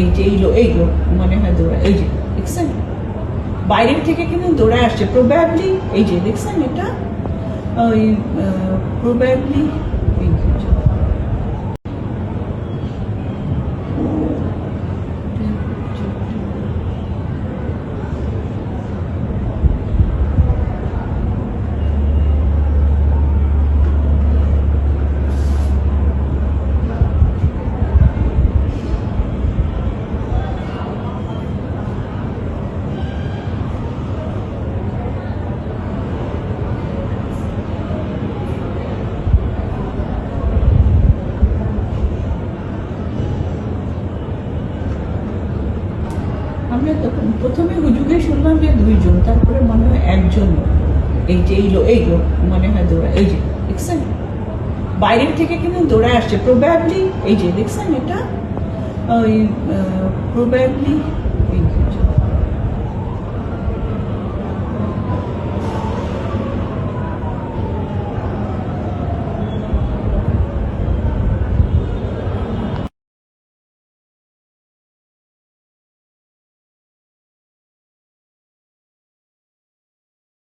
এই যে এই লোক মনে হয় দৌড়া, এই যে দেখছেন বাইরের থেকে কিন্তু দৌড়ায় আসছে প্রবাবলি, এই যে দেখছেন এটা ওই প্রবাবলি আমরা তখন প্রথমে হুজুগে শুনলাম যে 2 জন, তারপরে মনে হয় 1 জন। এই যে এই লোক মনে হয় দৌড়া, এই যে দেখছেন বাইরের থেকে কিন্তু দৌড়ায় আসছে প্রবাবলি, এই যে দেখছেন এটা ওই প্রবাবলি